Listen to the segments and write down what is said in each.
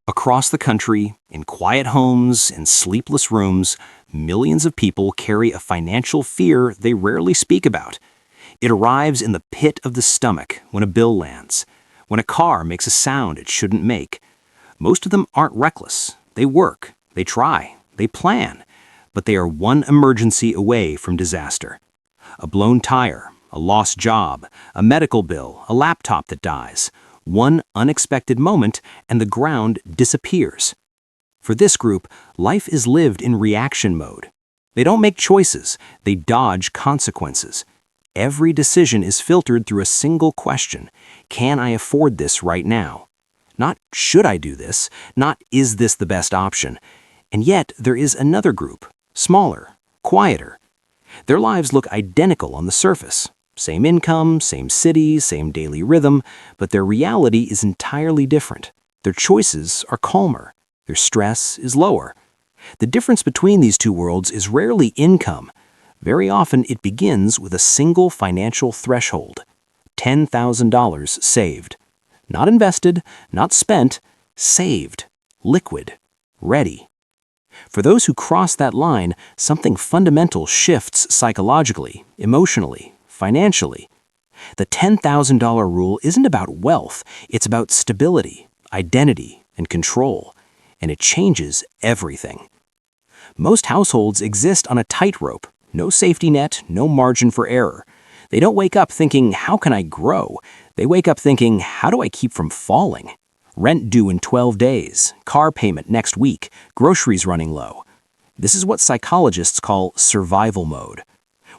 Across the country, in quiet homes and sleepless rooms, millions of people carry a financial fear they rarely speak about. It arrives in the pit of the stomach when a bill lands, when a car makes a sound it shouldn't make. Most of them aren't reckless. They work, they try, they plan, but they are one emergency away from disaster. A blown tire, a lost job, a medical bill, a laptop that dies. One unexpected moment and the ground disappears. For this group, life is lived in reaction mode. They don't make choices, they dodge consequences. Every decision is filtered through a single question: can I afford this right now? Not should I do this, not is this the best option. And yet there is another group, smaller, quieter. Their lives look identical on the surface. Same income, same city, same daily rhythm, but their reality is entirely different. Their choices are calmer. Their stress is lower. The difference between these two worlds is rarely income. Very often it begins with a single financial threshold: $10,000 saved. Not invested, not spent, saved, liquid, ready. For those who cross that line, something fundamental shifts psychologically, emotionally, financially. The $10,000 rule isn't about wealth, it's about stability, identity, and control, and it changes everything. Most households exist on a tightrope, no safety net, no margin for error. They don't wake up thinking, how can I grow? They wake up thinking, how do I keep from falling? Rent due in 12 days, car payment next week, groceries running low. This is what psychologists call survival mode.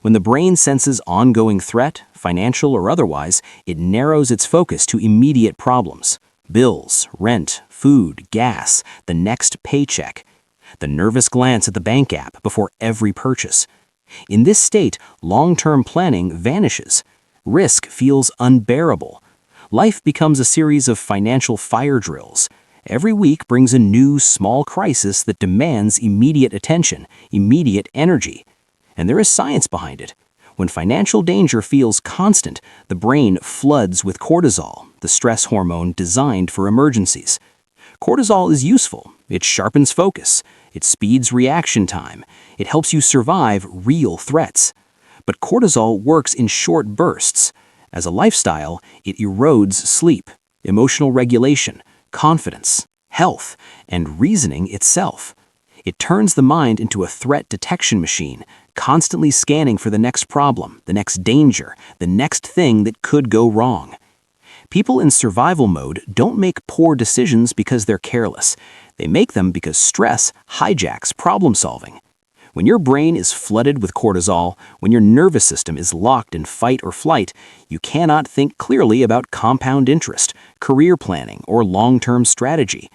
When the brain senses ongoing threat, financial or otherwise, it narrows its focus to immediate problems: bills, rent, food, gas, the next paycheck, the nervous glance at the bank app before every purchase. In this state, long-term planning vanishes. Risk feels unbearable. Life becomes a series of financial fire drills. Every week brings a new, small crisis that demands immediate attention, immediate energy. And there is science behind it. When financial danger feels constant, the brain floods with cortisol, the stress hormone designed for emergencies. Cortisol is useful. It sharpens focus. It speeds reaction time. It helps you survive real threats. But cortisol works in short bursts. As a lifestyle, it erodes sleep, emotional regulation, confidence, health, and reasoning itself. It turns the mind into a threat detection machine, constantly scanning for the next problem, the next danger, the next thing that could go wrong. People in survival mode don't make poor decisions because they're careless. They make them because stress hijacks problem solving. When your brain is flooded with cortisol, when your nervous system is locked in fight or flight, you cannot think clearly about compound interest, career planning, or long-term strategy.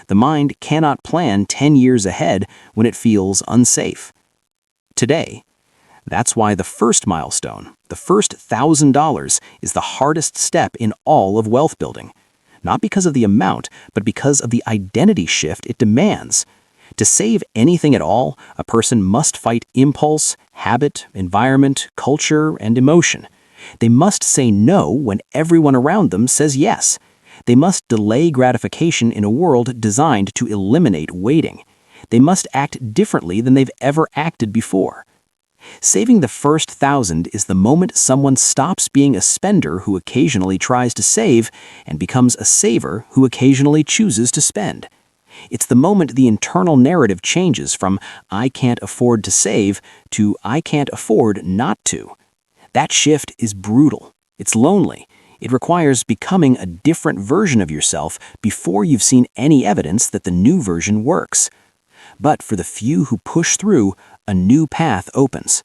The mind cannot plan 10 years ahead when it feels unsafe. Today, that's why the first milestone, the first $1,000, is the hardest step in all of wealth building. Not because of the amount, but because of the identity shift it demands. To save anything at all, a person must fight impulse, habit, environment, culture, and emotion. They must say no when everyone around them says yes. They must delay gratification in a world designed to eliminate waiting. They must act differently than they've ever acted before. Saving the first $1,000 is the moment someone stops being a spender who occasionally tries to save and becomes a saver who occasionally chooses to spend. It's the moment the internal narrative changes from "I can't afford to save" to "I can't afford not to." That shift is brutal. It's lonely. It requires becoming a different version of yourself before you've seen any evidence that the new version works. But for the few who push through, a new path opens.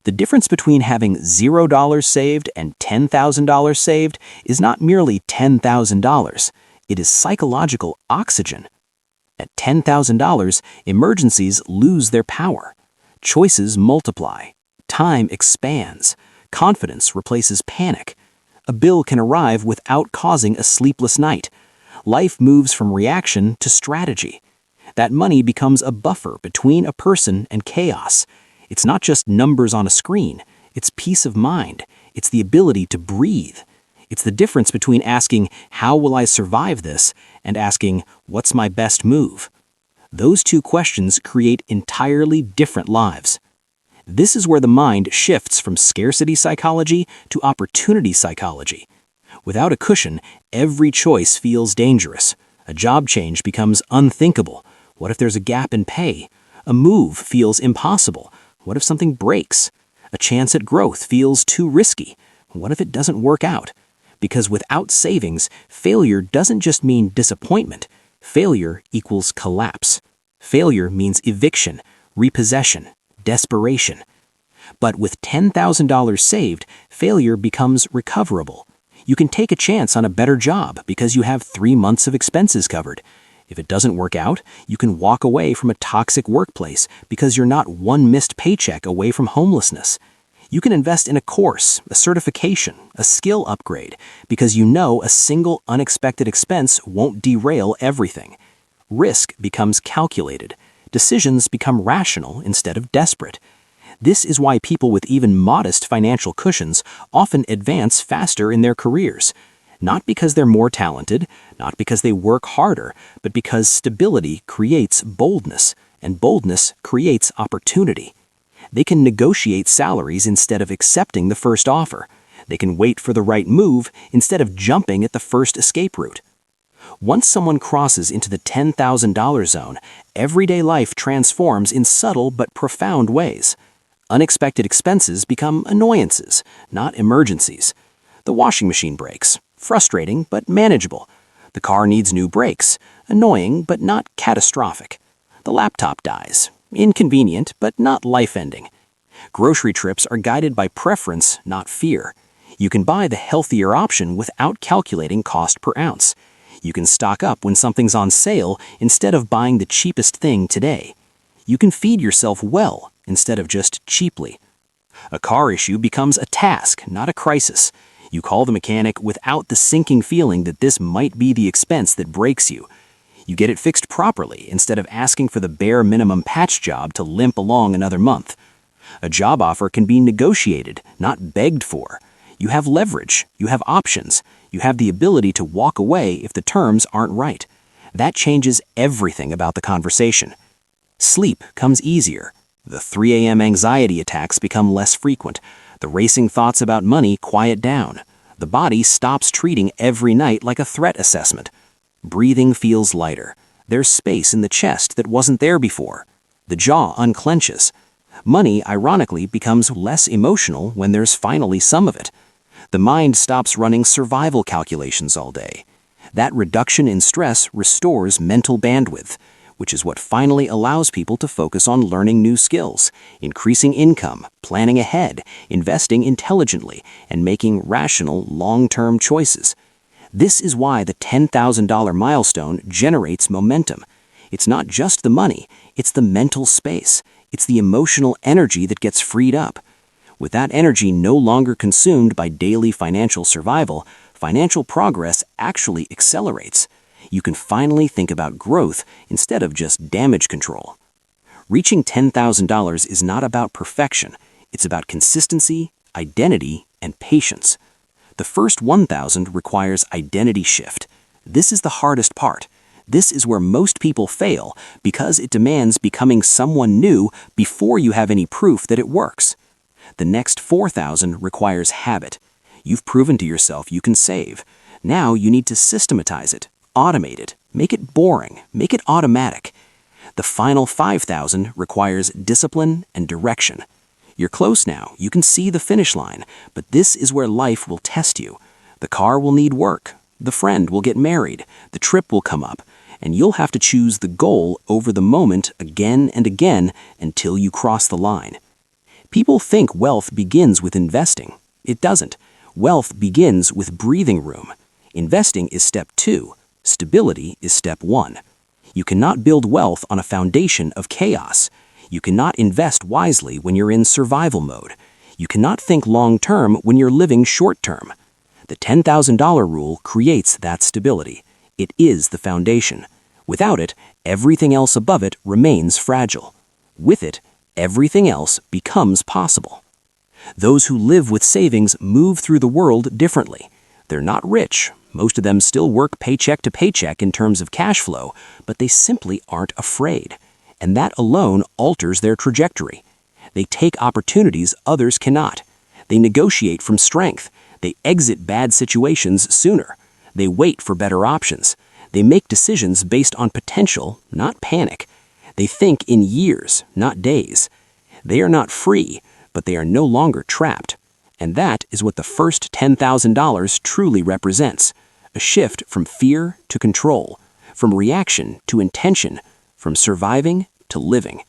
The difference between having $0 saved and $10,000 saved is not merely $10,000. It is psychological oxygen. At $10,000, emergencies lose their power. Choices multiply. Time expands. Confidence replaces panic. A bill can arrive without causing a sleepless night. Life moves from reaction to strategy. That money becomes a buffer between a person and chaos. It's not just numbers on a screen. It's peace of mind. It's the ability to breathe. It's the difference between asking, "How will I survive this?" and asking, "What's my best move?" Those two questions create entirely different lives. This is where the mind shifts from scarcity psychology to opportunity psychology. Without a cushion, every choice feels dangerous. A job change becomes unthinkable. What if there's a gap in pay? A move feels impossible. What if something breaks? A chance at growth feels too risky. What if it doesn't work out? Because without savings, failure doesn't just mean disappointment. Failure equals collapse. Failure means eviction, repossession, desperation. But with $10,000 saved, failure becomes recoverable. You can take a chance on a better job because you have 3 months of expenses covered. If it doesn't work out, you can walk away from a toxic workplace because you're not one missed paycheck away from homelessness. You can invest in a course, a certification, a skill upgrade because you know a single unexpected expense won't derail everything. Risk becomes calculated. Decisions become rational instead of desperate. This is why people with even modest financial cushions often advance faster in their careers. Not because they're more talented, not because they work harder, but because stability creates boldness, and boldness creates opportunity. They can negotiate salaries instead of accepting the first offer. They can wait for the right move instead of jumping at the first escape route. Once someone crosses into the $10,000 zone, everyday life transforms in subtle but profound ways. Unexpected expenses become annoyances, not emergencies. The washing machine breaks, frustrating but manageable. The car needs new brakes, annoying but not catastrophic. The laptop dies, inconvenient but not life-ending. Grocery trips are guided by preference, not fear. You can buy the healthier option without calculating cost per ounce. You can stock up when something's on sale instead of buying the cheapest thing today. You can feed yourself well instead of just cheaply. A car issue becomes a task, not a crisis. You call the mechanic without the sinking feeling that this might be the expense that breaks you. You get it fixed properly instead of asking for the bare minimum patch job to limp along another month. A job offer can be negotiated, not begged for. You have leverage, you have options, you have the ability to walk away if the terms aren't right. That changes everything about the conversation. Sleep comes easier. The 3 a.m. anxiety attacks become less frequent. The racing thoughts about money quiet down. The body stops treating every night like a threat assessment. Breathing feels lighter. There's space in the chest that wasn't there before. The jaw unclenches. Money, ironically, becomes less emotional when there's finally some of it. The mind stops running survival calculations all day. That reduction in stress restores mental bandwidth, which is what finally allows people to focus on learning new skills, increasing income, planning ahead, investing intelligently, and making rational, long-term choices. This is why the $10,000 milestone generates momentum. It's not just the money, it's the mental space. It's the emotional energy that gets freed up. With that energy no longer consumed by daily financial survival, financial progress actually accelerates. You can finally think about growth instead of just damage control. Reaching $10,000 is not about perfection. It's about consistency, identity, and patience. The first 1,000 requires identity shift. This is the hardest part. This is where most people fail because it demands becoming someone new before you have any proof that it works. The next 4,000 requires habit. You've proven to yourself you can save. Now you need to systematize it, automate it, make it boring, make it automatic. The final 5,000 requires discipline and direction. You're close now, you can see the finish line, but this is where life will test you. The car will need work, the friend will get married, the trip will come up, and you'll have to choose the goal over the moment again and again until you cross the line. People think wealth begins with investing. It doesn't. Wealth begins with breathing room. Investing is step 2. Stability is step 1. You cannot build wealth on a foundation of chaos. You cannot invest wisely when you're in survival mode. You cannot think long-term when you're living short-term. The $10,000 rule creates that stability. It is the foundation. Without it, everything else above it remains fragile. With it, everything else becomes possible. Those who live with savings move through the world differently. They're not rich. Most of them still work paycheck to paycheck in terms of cash flow, but they simply aren't afraid. And that alone alters their trajectory. They take opportunities others cannot. They negotiate from strength. They exit bad situations sooner. They wait for better options. They make decisions based on potential, not panic. They think in years, not days. They are not free, but they are no longer trapped. And that is what the first $10,000 truly represents. A shift from fear to control, from reaction to intention, from surviving to living.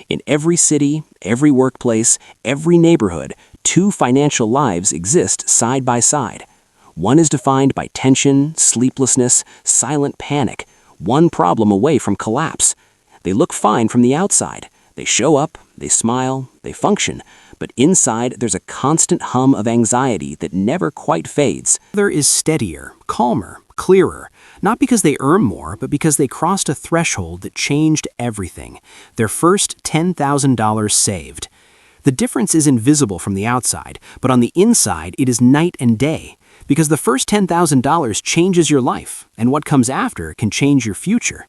In every city, every workplace, every neighborhood, two financial lives exist side by side. One is defined by tension, sleeplessness, silent panic, one problem away from collapse. They look fine from the outside. They show up, they smile, they function, but inside there's a constant hum of anxiety that never quite fades. The other is steadier, calmer, clearer, not because they earn more, but because they crossed a threshold that changed everything. Their first $10,000 saved. The difference is invisible from the outside, but on the inside it is night and day. Because the first $10,000 changes your life, and what comes after can change your future.